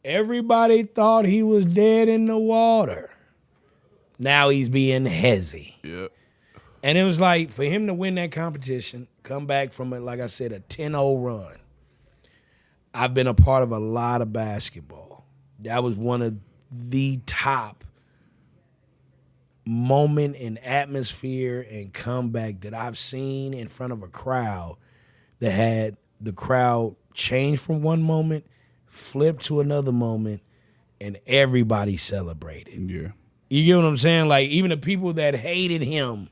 everybody thought he was dead in the water. Now he's being Hezzy. Yep. And it was like, for him to win that competition, come back from, like I said, a 10-0 run. I've been a part of a lot of basketball. That was one of the top moment and atmosphere and comeback that I've seen in front of a crowd that had the crowd change from one moment, flip to another moment, and everybody celebrated. Yeah. You get what I'm saying? Like, even the people that hated him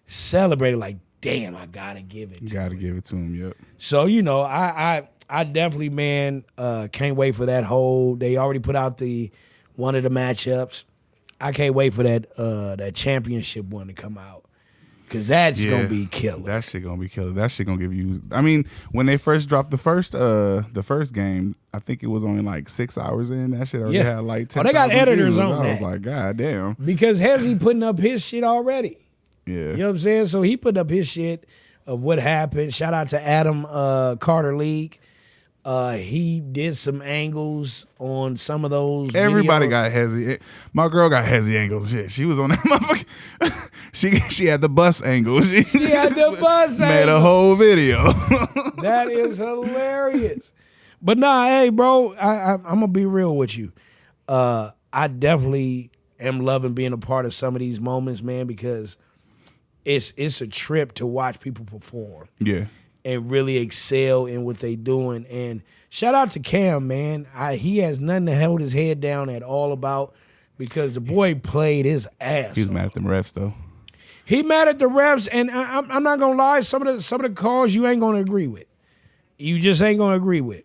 celebrated, like, damn, I gotta give it to him. Gotta give it to him, yep. So, you know, I I definitely, man, can't wait for that whole. They already put out one of the matchups. I can't wait for that championship one to come out. Cause that's gonna be killer. That shit gonna be killer. That shit gonna give you. I mean, when they first dropped the first game, I think it was only like 6 hours in. That shit already had like 10. Oh, they got editors on that. I was like, God damn. Because Hezzy putting up his shit already. Yeah, you know what I'm saying. So he put up his shit of what happened. Shout out to Adam Carter League. He did some angles on some of those. Everybody videos. got Hezzy. My girl got Hezzy angles. Shit, she was on that motherfucker. She had the bus angle. She had the bus angle. Made a whole video. That is hilarious. But nah, hey, bro, I'm gonna be real with you. I definitely am loving being a part of some of these moments, man, because it's a trip to watch people perform. Yeah. And really excel in what they doing. And shout out to Cam, man. He has nothing to hold his head down at all about, because the boy played his ass. He was mad at them refs though. He mad at the refs, and I'm not gonna lie. Some of the calls you ain't gonna agree with. You just ain't gonna agree with.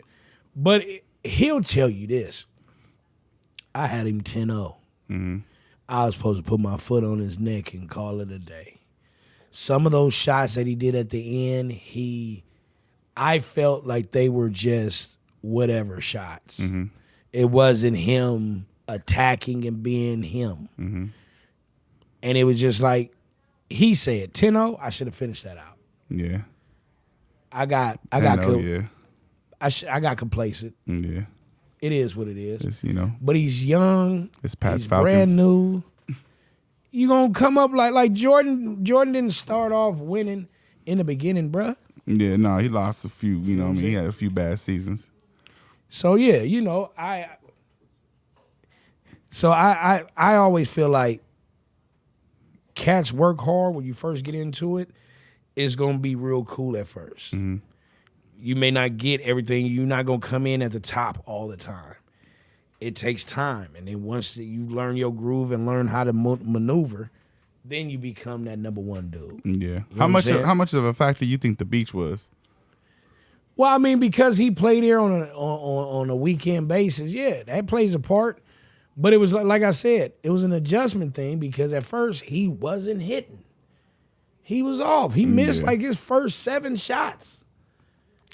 But he'll tell you this. I had him 10-0. Mm-hmm. I was supposed to put my foot on his neck and call it a day. Some of those shots that he did at the end, I felt like they were just whatever shots. Mm-hmm. It wasn't him attacking and being him. Mm-hmm. And it was just like, he said 10-0, I should have finished that out. Yeah. I got complacent. Yeah. It is what it is. It's, but he's young. It's past he's Falcons. Brand new. You gonna come up like Jordan. Jordan didn't start off winning in the beginning, bruh. Yeah, no, he lost a few. You know what I mean? He had a few bad seasons. So yeah, I always feel like cats work hard when you first get into it. It's gonna be real cool at first. Mm-hmm. You may not get everything. You're not gonna come in at the top all the time. It takes time, and then once you learn your groove and learn how to maneuver, then you become that number one dude. Yeah. You know How much of a factor you think the beach was? Well, I mean, because he played here on a weekend basis, yeah, that plays a part. But it was like I said, it was an adjustment thing, because at first he wasn't hitting. He was off. He missed like his first 7 shots.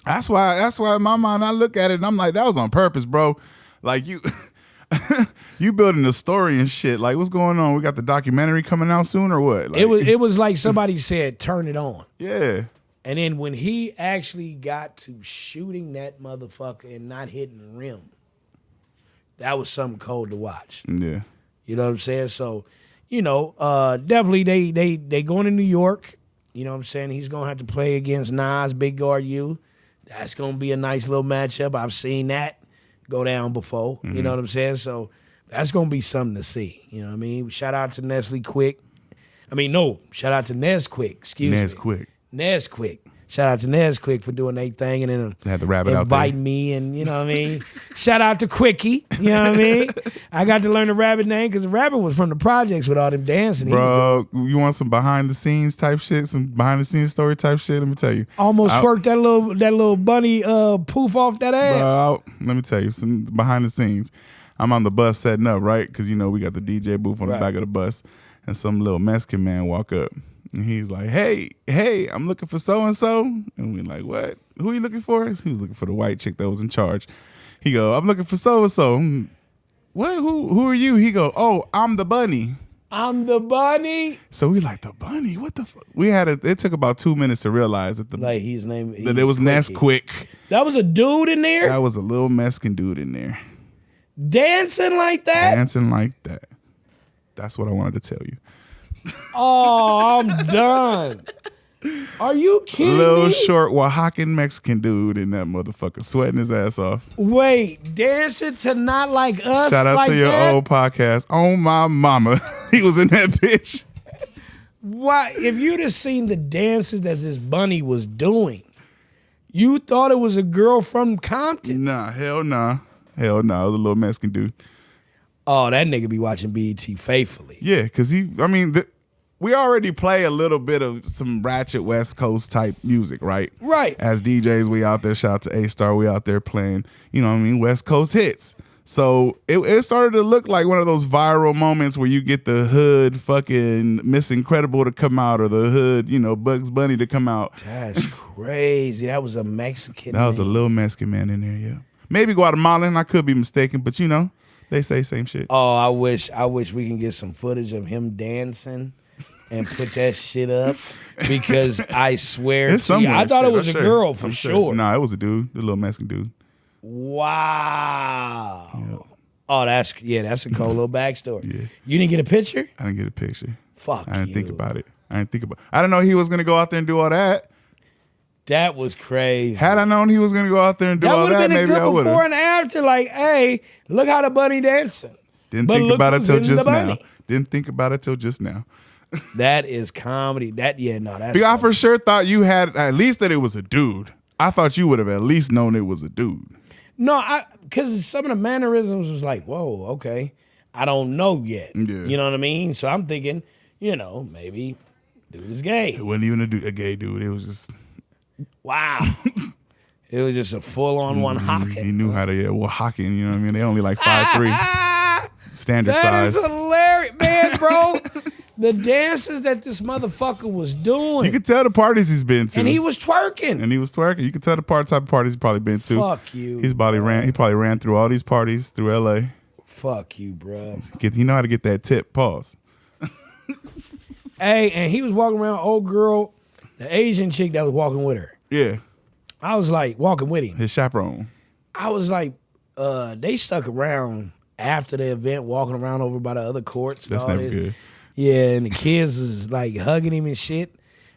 That's why in my mind I look at it and I'm like, that was on purpose, bro. Like you building the story and shit. Like, what's going on? We got the documentary coming out soon or what? Like, it was like somebody said, turn it on. Yeah. And then when he actually got to shooting that motherfucker and not hitting the rim, that was something cold to watch. Yeah. You know what I'm saying? So, definitely they going to New York. You know what I'm saying? He's going to have to play against Nas, Big Guard U. That's going to be a nice little matchup. I've seen that go down before. Mm-hmm. You know what I'm saying? So that's going to be something to see. You know what I mean? Shout out to Shout out to Nesquik. Nesquik. Shout out to Nesquik for doing their thing and then had the rabbit out there. Invite me, and you know what I mean? Shout out to Quickie, you know what I mean? I got to learn the rabbit name because the rabbit was from the projects with all them dancing. Bro, you want some behind the scenes type shit, some behind the scenes story type shit? Let me tell you. Almost twerked that little bunny poof off that ass. Bro, let me tell you some behind the scenes. I'm on the bus setting up, right? Because we got the DJ booth on the back of the bus, and some little Mexican man walk up. And he's like, hey, I'm looking for so-and-so. And we're like, what? Who are you looking for? He was looking for the white chick that was in charge. He go, I'm looking for so-and-so. What? Who are you? He go, oh, I'm the bunny. I'm the bunny? So we like, the bunny? What the fuck? It took about 2 minutes to realize that that it was Nesquik. That was a dude in there? That was a little Mexican dude in there. Dancing like that? Dancing like that. That's what I wanted to tell you. Oh, I'm done. Are you kidding little me? Short Oaxacan Mexican dude in that motherfucker sweating his ass off. Wait, dancing to Not Like Us? Shout out like to your that? old podcast. Oh, my mama. He was in that bitch. Why? If you'd have seen the dances that this bunny was doing, you thought it was a girl from Compton. Nah, hell nah. It was a little Mexican dude. Oh, that nigga be watching BET faithfully. Yeah, because we already play a little bit of some ratchet West Coast type music, right? Right. As DJs, we out there, shout out to A-Star, we out there playing, you know what I mean, West Coast hits. So it started to look like one of those viral moments where you get the hood fucking Miss Incredible to come out, or the hood, you know, Bugs Bunny to come out. That's crazy. That was a Mexican. That was a little Mexican man in there, yeah. Maybe Guatemalan, I could be mistaken, but you know, they say same shit. Oh, I wish we can get some footage of him dancing and put that shit up, because I swear to you, I thought it was a girl for sure. No, it was a dude, the little Mexican dude. Wow. Yeah. Oh, that's a cool little backstory. Yeah. You didn't get a picture? I didn't get a picture. Fuck I didn't you. think about it. I didn't know he was gonna go out there and do all that. That was crazy. Had I known he was gonna go out there and do all that, would have been maybe a I good would before have. and after. Like, hey, look how the bunny dancing. Didn't But think look about it who's till in the just now. bunny. Didn't think about it till just now. That is comedy. That's Because I for sure thought you had at least that it was a dude. I thought you would have at least known it was a dude. No, because some of the mannerisms was like, whoa, okay. I don't know yet. Yeah. You know what I mean? So I'm thinking, you know, maybe dude is gay. It wasn't even a gay dude. It was just Wow. It was just a full-on one hocking. He knew how to hocking. You know what I mean? They only like 5'3", standard That size. is hilarious, man, bro. The dances that this motherfucker was doing. You could tell the parties he's been to, And he was twerking. And he was twerking. You could tell the type of parties he's probably been to. Fuck you. He probably ran through all these parties through LA. Fuck you, bro. He know how to get that tip. Pause. Hey, and he was walking around, old girl, the Asian chick that was walking with her. Yeah. I was like, walking with him. His chaperone. I was like, they stuck around after the event, walking around over by the other courts. That's never good. Yeah, and the kids is like hugging him and shit.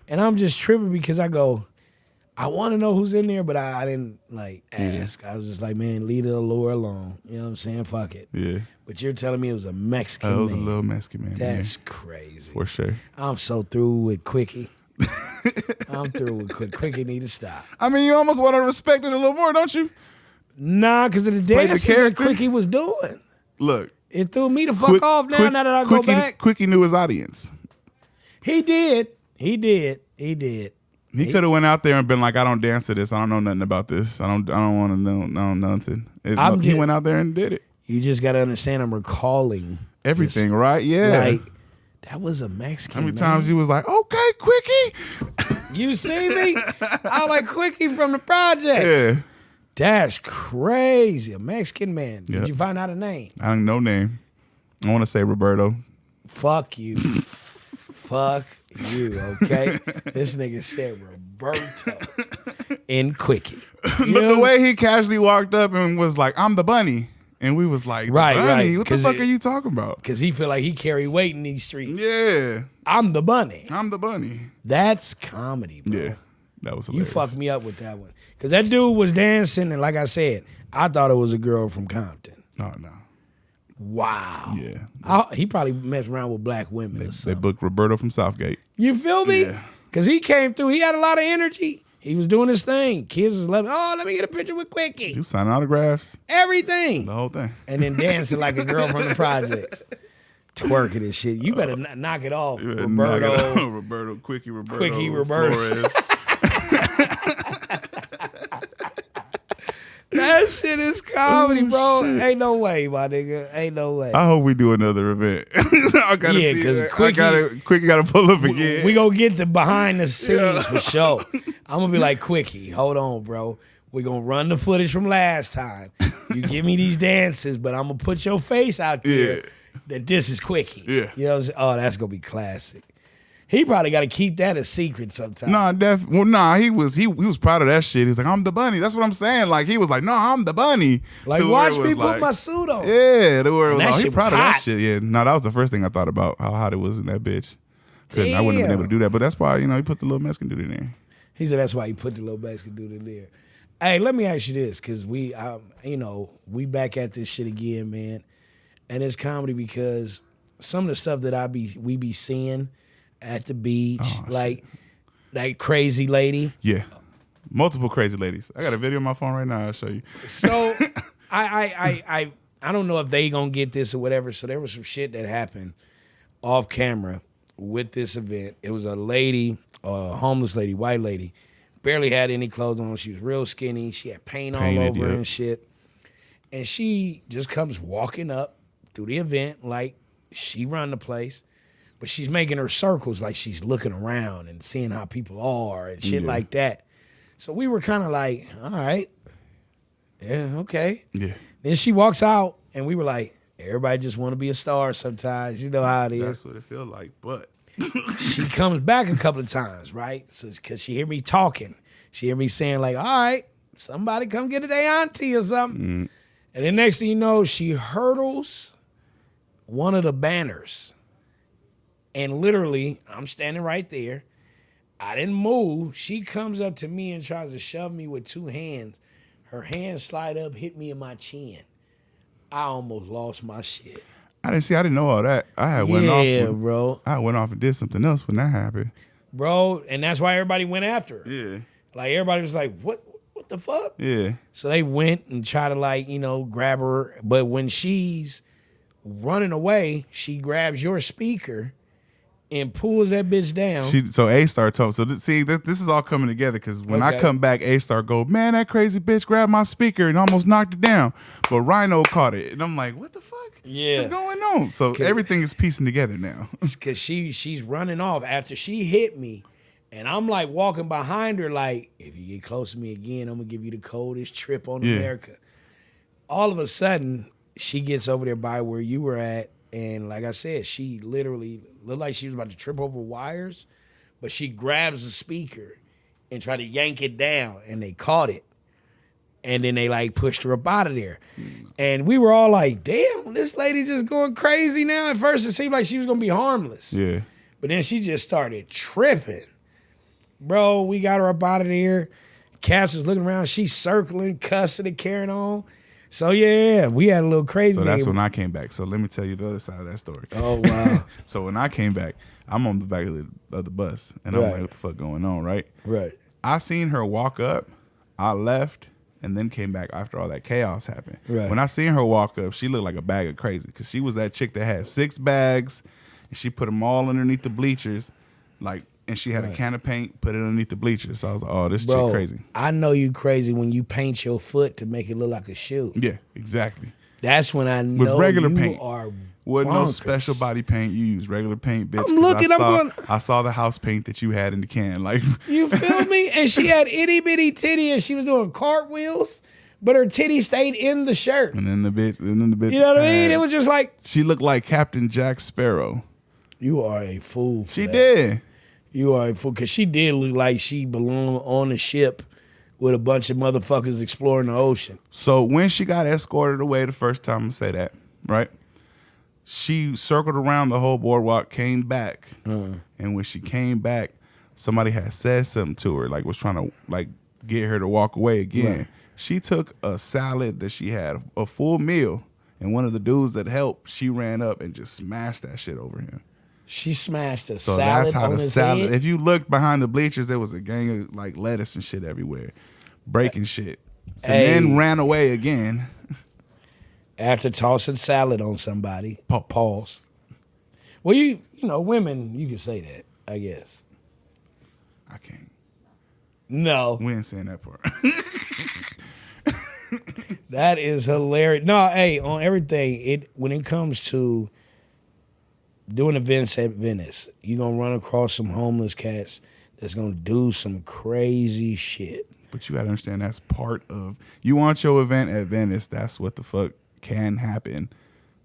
And I'm just tripping because I go, I want to know who's in there, but I didn't like ask. I was just like, man, leave the allure alone. You know what I'm saying? Fuck it. Yeah. But you're telling me it was a Mexican It was a man. little Mexican man. That's crazy. For sure. I'm so through with Quickie. I'm through with Quickie. Quickie need to stop. I mean, you almost want to respect it a little more, don't you? Nah, because of the Play the dances that character? Quickie was doing. Look. It threw me the fuck off now that I go back. Quickie knew his audience. He did. He He could have went out there and been like, I don't dance to this. I don't know nothing about this. I don't want to know nothing. He went out there and did it. You just got to understand, I'm recalling everything, right? Yeah. Like, that was a Mexican. How many times you was like, okay, Quickie? You see me? I like Quickie from the project. Yeah. That's crazy. A Mexican man. Yep. Did you find out a name? I don't know name. I want to say Roberto. Fuck you. Fuck you, okay? This nigga said Roberto in Quickie. But the way he casually walked up and was like, I'm the bunny. And we was like, bunny? What the fuck are you talking about? Because he feel like he carry weight in these streets. Yeah. I'm the bunny. I'm the bunny. That's comedy, bro. Yeah. That was You hilarious. fucked me up with that one. Because that dude was dancing, and like I said, I thought it was a girl from Compton. No. Wow. Yeah. He probably messed around with black women or They something. booked Roberto from Southgate. You feel me? Yeah. Because he came through. He had a lot of energy. He was doing his thing. Kids was loving, oh, let me get a picture with Quickie. You signing autographs. Everything. The whole thing. And then dancing like a girl from the projects. Twerking and shit. You better knock it off, Roberto. Roberto, Quickie, Roberto. Flores. That shit is comedy, bro. Shit. Ain't no way, my nigga. Ain't no way. I hope we do another event. I gotta Yeah, see 'cause that. Quickie- Quickie gotta pull up again. We gonna get the behind the scenes for sure. I'm gonna be like, Quickie, hold on, bro. We gonna run the footage from last time. You give me these dances, but I'm gonna put your face out there that this is Quickie. Yeah. You know what I'm saying? Oh, that's gonna be classic. He probably got to keep that a secret sometimes. He was proud of that shit. He's like, I'm the bunny. That's what I'm saying. Like he was like, no, I'm the bunny. Like, To watch where it me was put like- my suit on. Yeah, the word was that like, he shit proud was of that hot. shit. Yeah, no, that was the first thing I thought about how hot it was in that bitch. I wouldn't have been able to do that, but that's why he put the little Mexican dude in there. He said that's why he put the little Mexican dude in there. Hey, let me ask you this, because we back at this shit again, man. And it's comedy because some of the stuff that we be seeing at the beach, like that crazy lady. Yeah, multiple crazy ladies. I got a video on my phone right now. I'll show you. So I don't know if they gonna get this or whatever. So there was some shit that happened off camera, with this event. It was a lady, a homeless lady, white lady, barely had any clothes on. She was real skinny. She had paint all over her and shit. And she just comes walking up through the event like she run the place, but she's making her circles like she's looking around and seeing how people are and shit like that. So we were kind of like, all right, yeah, okay. Yeah. Then she walks out and we were like, everybody just want to be a star sometimes. You know how it is. That's what it feels like, but. She comes back a couple of times, right? So, because she hear me talking. She hear me saying like, all right, somebody come get a day auntie or something. And then next thing you know, she hurdles one of the banners. And literally, I'm standing right there. I didn't move. She comes up to me and tries to shove me with two hands. Her hands slide up, hit me in my chin. I almost lost my shit. I didn't know all that. I had went off. Yeah, bro. I went off and did something else when that happened. Bro, and that's why everybody went after her. Yeah. Like, everybody was like, what the fuck? Yeah. So they went and tried to, like, you know, grab her. But when she's running away, she grabs your speaker and pulls that bitch down. So A-Star told. So this is all coming together because when I come back, A-Star go, man, that crazy bitch grabbed my speaker and almost knocked it down. But Rhino caught it, and I'm like, what the fuck? Yeah, what's going on? So everything is piecing together now. Because she's running off after she hit me, and I'm like walking behind her like, if you get close to me again, I'm gonna give you the coldest trip on America. All of a sudden, she gets over there by where you were at. And like I said, she literally looked like she was about to trip over wires, but she grabs the speaker and tried to yank it down, and they caught it. And then they like pushed her up out of there. And we were all like, damn, this lady just going crazy now. At first, it seemed like she was going to be harmless. Yeah. But then she just started tripping. Bro, we got her up out of there. Cass was looking around. She's circling, cussing and carrying on. So, yeah, we had a little crazy. So that's when I came back. So let me tell you the other side of that story. Oh, wow. So when I came back, I'm on the back of the bus. And I'm like, what the fuck going on, right? Right. I seen her walk up. I left and then came back after all that chaos happened. Right. When I seen her walk up, she looked like a bag of crazy because she was that chick that had 6 bags and she put them all underneath the bleachers, like, and she had a can of paint, put it underneath the bleachers. So I was like, oh, this chick crazy. I know you crazy when you paint your foot to make it look like a shoe. Yeah, exactly. That's when I know with regular you paint. are Wasn't no bonkers. special body paint. You use regular paint, bitch. I'm looking, I saw the house paint that you had in the can. Like, you feel me? And she had itty bitty titty, and she was doing cartwheels, but her titty stayed in the shirt. And then the bitch. You know what I mean? It was just like, she looked like Captain Jack Sparrow. You are a fool. She did. You are a fool because she did look like she belonged on a ship with a bunch of motherfuckers exploring the ocean. So when she got escorted away the first time, I'm gonna say that, right? She circled around the whole boardwalk, came back, and when she came back, somebody had said something to her, like was trying to like get her to walk away again. Right. She took a salad that she had, a full meal, and one of the dudes that helped, she ran up and just smashed that shit over him. She smashed a so salad. That's how on the his salad. head? If you look behind the bleachers, there was a gang of like lettuce and shit everywhere, breaking shit. So then ran away again. After tossing salad on somebody. Pause. Well, you know, women, you can say that, I guess. I can't. No. We ain't saying that part. That is hilarious. No, hey, on everything, when it comes to doing events at Venice, you're going to run across some homeless cats that's going to do some crazy shit. But you got to understand that's part of, you want your event at Venice, that's what the fuck can happen.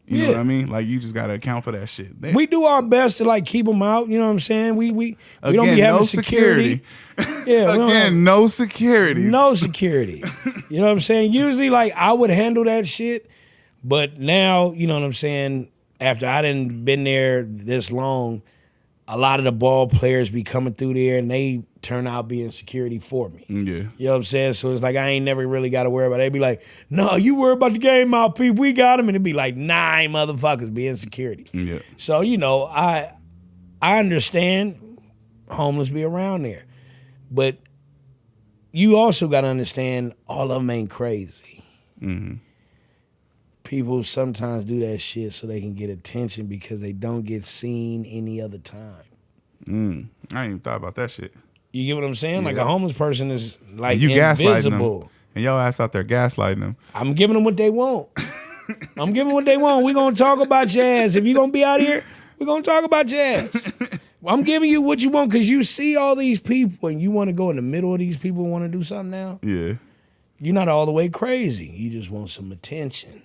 You know what I mean? Like, you just got to account for that shit. We do our best to, like, keep them out. You know what I'm saying? We don't be having security. Yeah. Again, no security. No security. You know what I'm saying? Usually, like, I would handle that shit. But now, you know what I'm saying? After I done been there this long, a lot of the ball players be coming through there and they turn out being security for me. Yeah. You know what I'm saying? So it's like I ain't never really got to worry about it. They be like, no, you worry about the game, Mouthpiece. We got him. And it'd be like 9 motherfuckers being security. Yeah. So, you know, I understand homeless be around there. But you also got to understand all of them ain't crazy. Mm-hmm. people sometimes do that shit so they can get attention because they don't get seen any other time. I ain't even thought about that shit. You get what I'm saying? Yeah. Like a homeless person is like And you gaslighting invisible. them. And your ass out there gaslighting them. I'm giving them what they want. I'm giving what they want. We're going to talk about your ass. If you're going to be out here, we're going to talk about your ass. I'm giving you what you want because you see all these people and you want to go in the middle of these people and want to do something now. Yeah. You're not all the way crazy. You just want some attention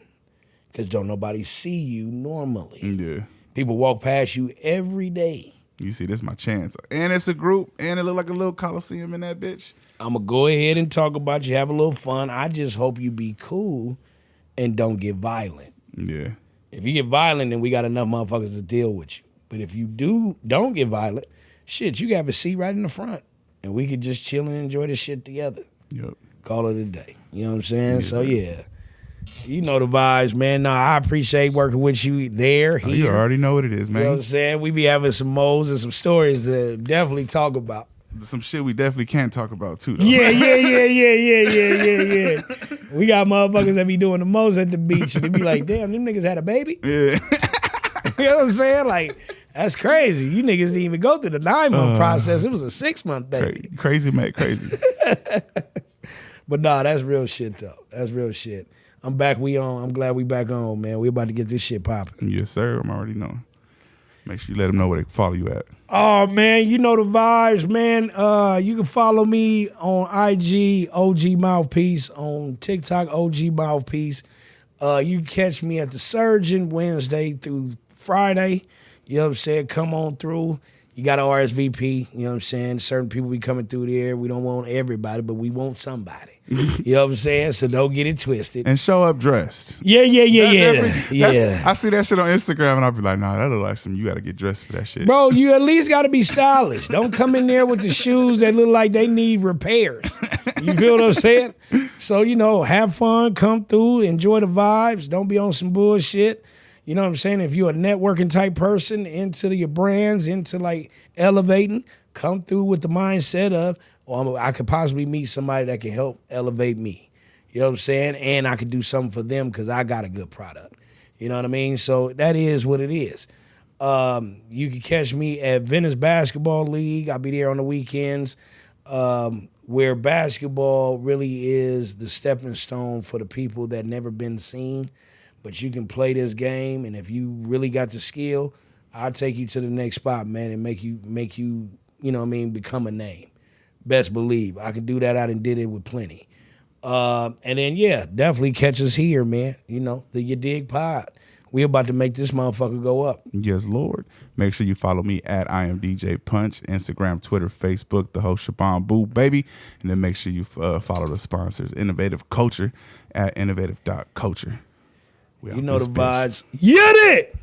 because don't nobody see you normally. Yeah. People walk past you every day. You see, this is my chance. And it's a group, and it look like a little coliseum in that bitch. I'm going to go ahead and talk about you, have a little fun. I just hope you be cool and don't get violent. Yeah. If you get violent, then we got enough motherfuckers to deal with you. But if you don't get violent, shit, you have a seat right in the front. And we could just chill and enjoy this shit together. Yep. Call it a day. You know what I'm saying? Yes, so, sir. yeah. You know the vibes, man. Nah, I appreciate working with you there, here. You already know what it is, man. You know what I'm saying? We be having some modes and some stories to definitely talk about. Some shit we definitely can't talk about, too, though. Yeah. We got motherfuckers that be doing the most at the beach, and they be like, damn, them niggas had a baby? Yeah. You know what I'm saying? Like, that's crazy. You niggas didn't even go through the 9-month process. It was a 6-month baby. Crazy, mate, crazy. But nah, that's real shit, though. That's real shit. I'm back. We on. I'm glad we back on, man. We about to get this shit popping. Yes, sir. I'm already knowing. Make sure you let them know where they can follow you at. Oh, man, you know the vibes, man. You can follow me on IG, OG Mouthpiece, on TikTok, OG Mouthpiece. You can catch me at the Surgeon Wednesday through Friday. You know what I'm saying? Come on through. You got to RSVP. You know what I'm saying? Certain people be coming through there. We don't want everybody, but we want somebody. You know what I'm saying? So don't get it twisted. And show up dressed. Yeah. I see that shit on Instagram and I'll be like, nah, that look like some, you got to get dressed for that shit. Bro, you at least got to be stylish. Don't come in there with the shoes that look like they need repairs. You feel what I'm saying? So, you know, have fun, come through, enjoy the vibes. Don't be on some bullshit. You know what I'm saying? If you're a networking type person, into your brands, into like elevating, come through with the mindset of, I could possibly meet somebody that can help elevate me. You know what I'm saying? And I could do something for them because I got a good product. You know what I mean? So that is what it is. You can catch me at Venice Basketball League. I'll be there on the weekends, where basketball really is the stepping stone for the people that never been seen. But you can play this game, and if you really got the skill, I'll take you to the next spot, man, and make you, you know what I mean, become a name. Best believe. I can do that. I done did it with plenty. And then, yeah, definitely catch us here, man. You know, the Digg Pod. We about to make this motherfucker go up. Yes, Lord. Make sure you follow me at I am DJ Punch, Instagram, Twitter, Facebook, the whole Shabam Boo, baby. And then make sure you follow the sponsors, Innovative Culture at innovative.culture. You know the vibes. Get it!